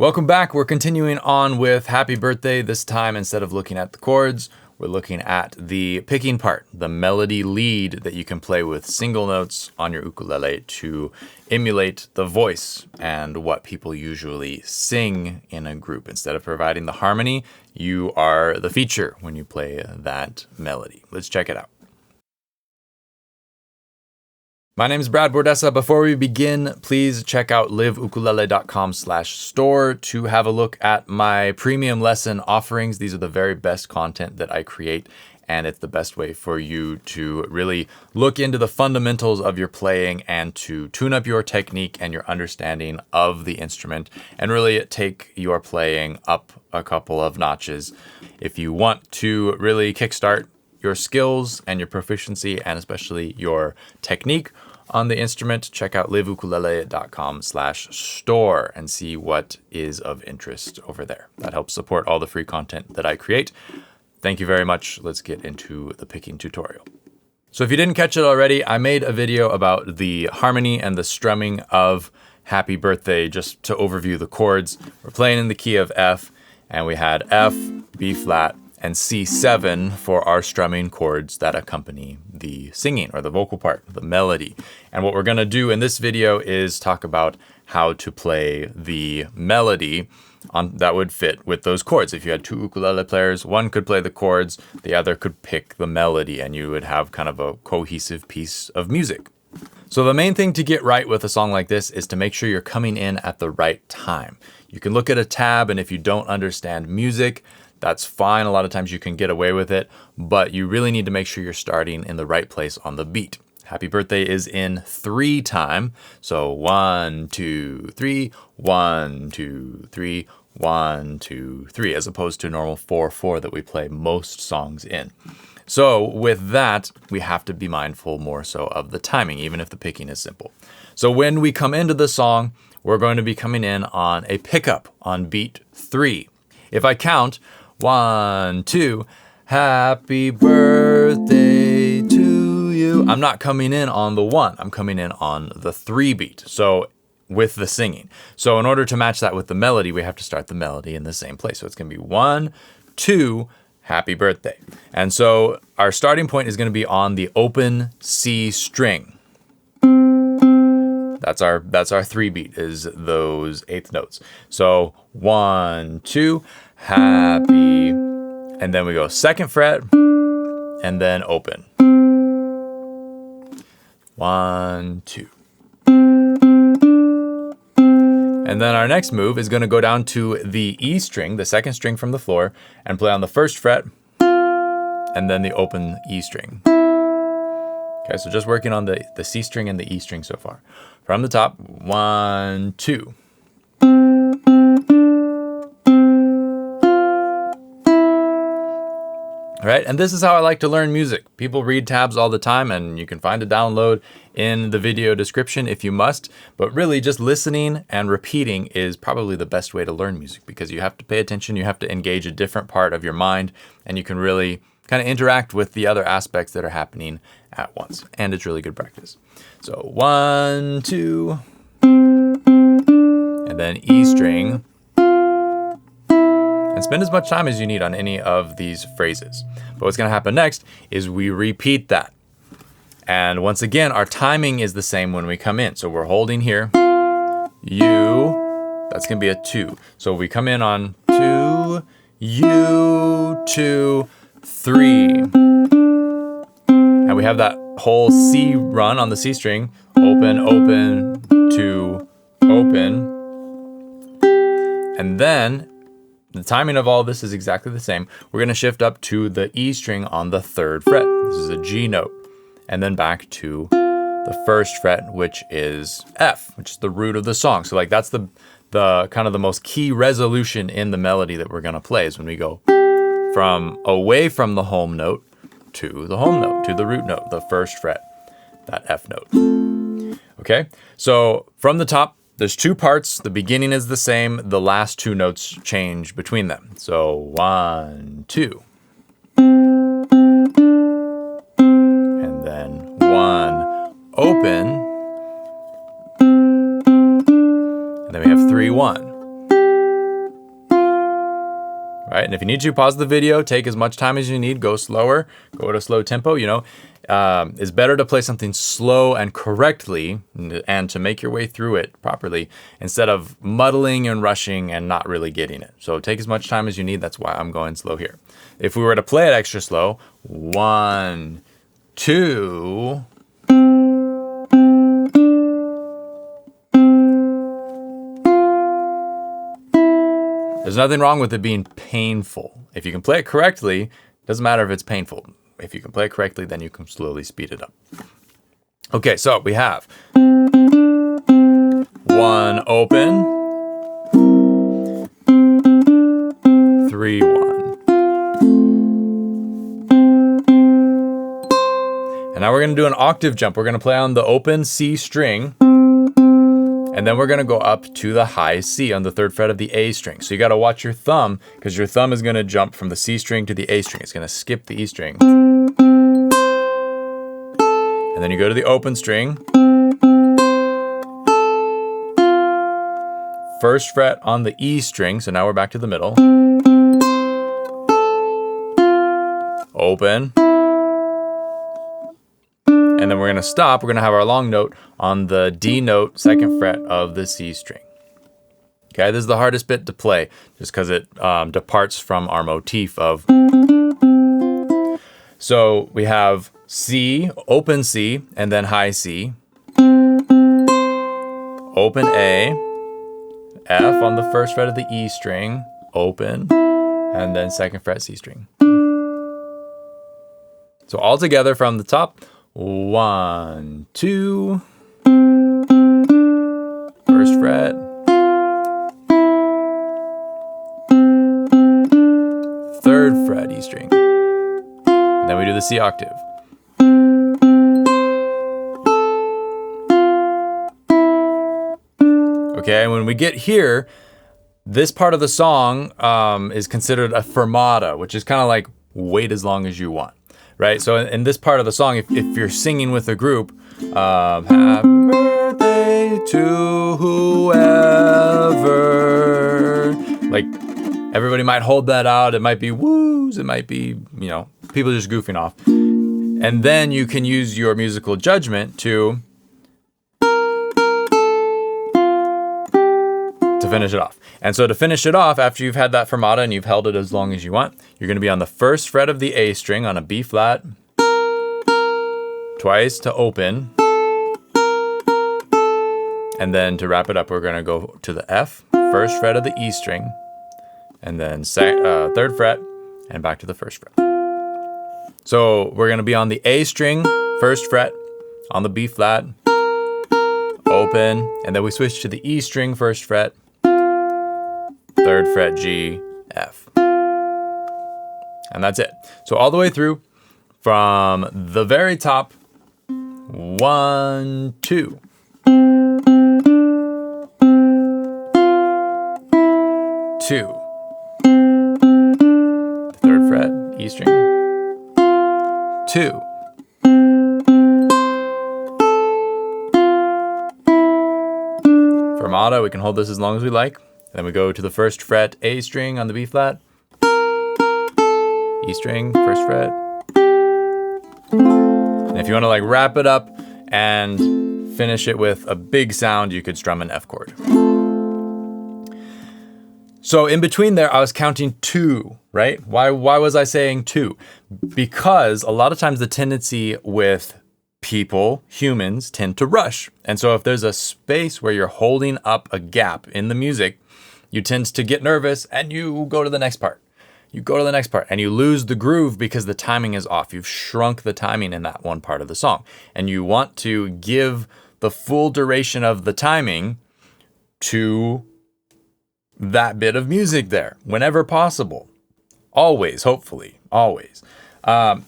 Welcome back. We're continuing on with Happy Birthday. This time, instead of looking at the chords, we're looking at the picking part, the melody lead that you can play with single notes on your ukulele to emulate the voice and what people usually sing in a group. Instead of providing the harmony, you are the feature when you play that melody. Let's check it out. My name is Brad Bordessa. Before we begin, please check out liveukulele.com/store to have a look at my premium lesson offerings. These are the very best content that I create, and it's the best way for you to really look into the fundamentals of your playing and to tune up your technique and your understanding of the instrument and really take your playing up a couple of notches. If you want to really kickstart your skills and your proficiency and especially your technique on the instrument, check out liveukulele.com/store and see what is of interest over there. That helps support all the free content that I create. Thank you very much. Let's get into the picking tutorial. So if you didn't catch it already, I made a video about the harmony and the strumming of Happy Birthday, just to overview the chords. We're playing in the key of F, and we had F, B flat, and C7 for our strumming chords that accompany the singing or the vocal part, the melody. And what we're gonna do in this video is talk about how to play the melody that would fit with those chords. If you had two ukulele players, one could play the chords, the other could pick the melody, and you would have kind of a cohesive piece of music. So the main thing to get right with a song like this is to make sure you're coming in at the right time. You can look at a tab, and if you don't understand music, that's fine. A lot of times you can get away with it, but you really need to make sure you're starting in the right place on the beat. Happy Birthday is in 3 time. So 1, 2, 3, 1, 2, 3, 1, 2, 3, as opposed to normal 4/4 that we play most songs in. So with that, we have to be mindful more so of the timing, even if the picking is simple. So when we come into the song, we're going to be coming in on a pickup on beat 3. If I count 1, 2, happy birthday to you, I'm not coming in on the 1, I'm coming in on the 3 beat. So with the singing. So in order to match that with the melody, we have to start the melody in the same place. So it's gonna be 1, 2, happy birthday. And so our starting point is gonna be on the open C string. That's our 3 beat, is those 8th notes. So 1, 2, happy, and then we go 2nd fret, and then open. 1, 2. And then our next move is gonna go down to the E string, the 2nd string from the floor, and play on the 1st fret, and then the open E string. Okay, so just working on the C string and the E string so far. From the top, 1, 2. All right, and this is how I like to learn music. People read tabs all the time, and you can find a download in the video description if you must, but really just listening and repeating is probably the best way to learn music, because you have to pay attention, you have to engage a different part of your mind, and you can really kind of interact with the other aspects that are happening at once, and it's really good practice. So 1, 2, and then E string. And spend as much time as you need on any of these phrases. But what's gonna happen next is we repeat that. And once again, our timing is the same when we come in. So we're holding here, you, that's gonna be a 2. So we come in on 2, you, 2, 3. And we have that whole C run on the C string, open, open, 2, open. And then the timing of all this is exactly the same. We're gonna shift up to the E string on the 3rd fret. This is a G note. And then back to the 1st fret, which is F, which is the root of the song. So like that's the kind of the most key resolution in the melody that we're gonna play, is when we go from away from the home note to the home note, to the root note, the 1st fret, that F note. Okay, so from the top, there's 2 parts. The beginning is the same. The last 2 notes change between them. So 1, 2. And then 1, open. And then we have 3, 1. right? And if you need to, pause the video, take as much time as you need, go slower, go at a slow tempo, you know. It's better to play something slow and correctly and to make your way through it properly instead of muddling and rushing and not really getting it. So take as much time as you need. That's why I'm going slow here. If we were to play it extra slow, 1, 2... There's nothing wrong with it being painful. If you can play it correctly, it doesn't matter if it's painful. If you can play it correctly, then you can slowly speed it up. Okay, so we have 1 open, 3 1. And now we're going to do an octave jump. We're going to play on the open C string. And then we're going to go up to the high C on the 3rd fret of the A string. So you got to watch your thumb because your thumb is going to jump from the C string to the A string. It's going to skip the E string. And then you go to the open string. 1st fret on the E string. So now we're back to the middle. Open. And then we're going to stop. We're going to have our long note on the D note, 2nd fret of the C string. Okay, this is the hardest bit to play just because it departs from our motif of. So we have C, open C, and then high C. Open A, F on the 1st fret of the E string, open, and then 2nd fret C string. So all together from the top. 1, 2, 1st fret, 3rd fret E string, and then we do the C octave. Okay, when we get here, this part of the song is considered a fermata, which is kind of like wait as long as you want. Right, so in this part of the song, if you're singing with a group, happy birthday to whoever, like everybody might hold that out. It might be woos, it might be, you know, people just goofing off. And then you can use your musical judgment to finish it off. And so to finish it off, after you've had that fermata and you've held it as long as you want, you're going to be on the 1st fret of the A string on a B flat, twice to open, and then to wrap it up, we're going to go to the F, 1st fret of the E string, and then 3rd fret, and back to the 1st fret. So we're going to be on the A string, 1st fret, on the B flat, open, and then we switch to the E string, 1st fret, 3rd fret G, F. And that's it. So all the way through from the very top, 1, 2. 2. 3rd fret, E string. 2. Fermata, we can hold this as long as we like. Then we go to the 1st fret A string on the B flat, E string, 1st fret. And if you want to like wrap it up and finish it with a big sound, you could strum an F chord. So in between there, I was counting 2, right? Why was I saying 2? Because a lot of times the tendency with people, humans, tend to rush. And so if there's a space where you're holding up a gap in the music, you tend to get nervous and you go to the next part. You go to the next part and you lose the groove because the timing is off. You've shrunk the timing in that one part of the song. And you want to give the full duration of the timing to that bit of music there whenever possible. Always, hopefully, always.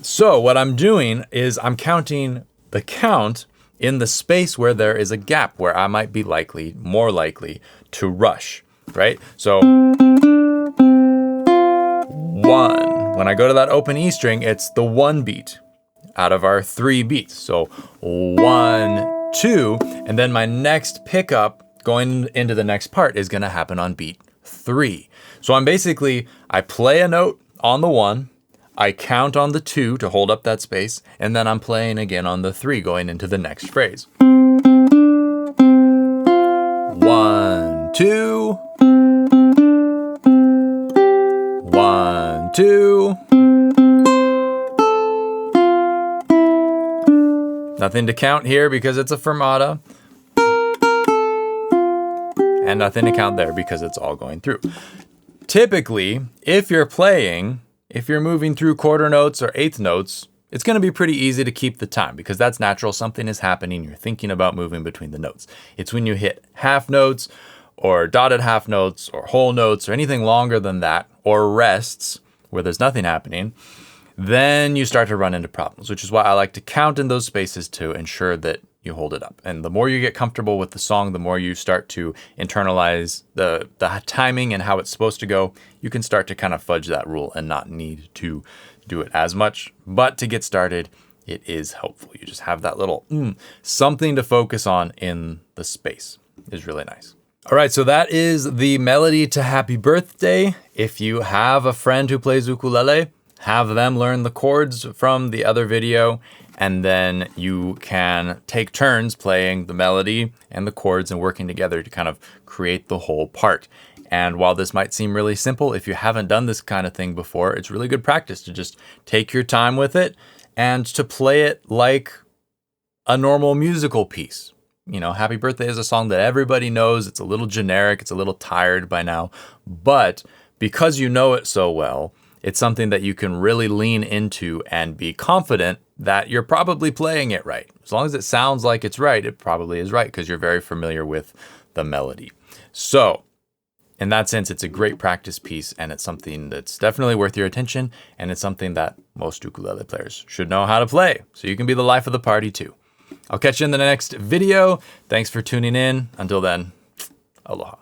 So what I'm doing is I'm counting the count in the space where there is a gap where I might be more likely to rush. Right? So 1. When I go to that open E string, it's the 1 beat out of our 3 beats. So 1, 2, and then my next pickup going into the next part is going to happen on beat 3. So I play a note on the 1, I count on the 2 to hold up that space, and then I'm playing again on the 3 going into the next phrase. 1, 2. 1, 2. Nothing to count here because it's a fermata. And nothing to count there because it's all going through. Typically, if you're moving through quarter notes or eighth notes, it's going to be pretty easy to keep the time because that's natural. Something is happening. You're thinking about moving between the notes. It's when you hit half notes or dotted half notes or whole notes or anything longer than that, or rests where there's nothing happening, then you start to run into problems, which is why I like to count in those spaces to ensure that you hold it up. And the more you get comfortable with the song, the more you start to internalize the timing and how it's supposed to go, you can start to kind of fudge that rule and not need to do it as much. But to get started, it is helpful. You just have that little something to focus on in the space. Is really nice. All right, so that is the melody to Happy Birthday. If you have a friend who plays ukulele, have them learn the chords from the other video, and then you can take turns playing the melody and the chords and working together to kind of create the whole part. And while this might seem really simple, if you haven't done this kind of thing before, it's really good practice to just take your time with it and to play it like a normal musical piece. You know, Happy Birthday is a song that everybody knows. It's a little generic. It's a little tired by now. But because you know it so well, it's something that you can really lean into and be confident that you're probably playing it right. As long as it sounds like it's right, it probably is right because you're very familiar with the melody. So in that sense, it's a great practice piece, and it's something that's definitely worth your attention, and it's something that most ukulele players should know how to play, so you can be the life of the party too. I'll catch you in the next video. Thanks for tuning in. Until then, aloha.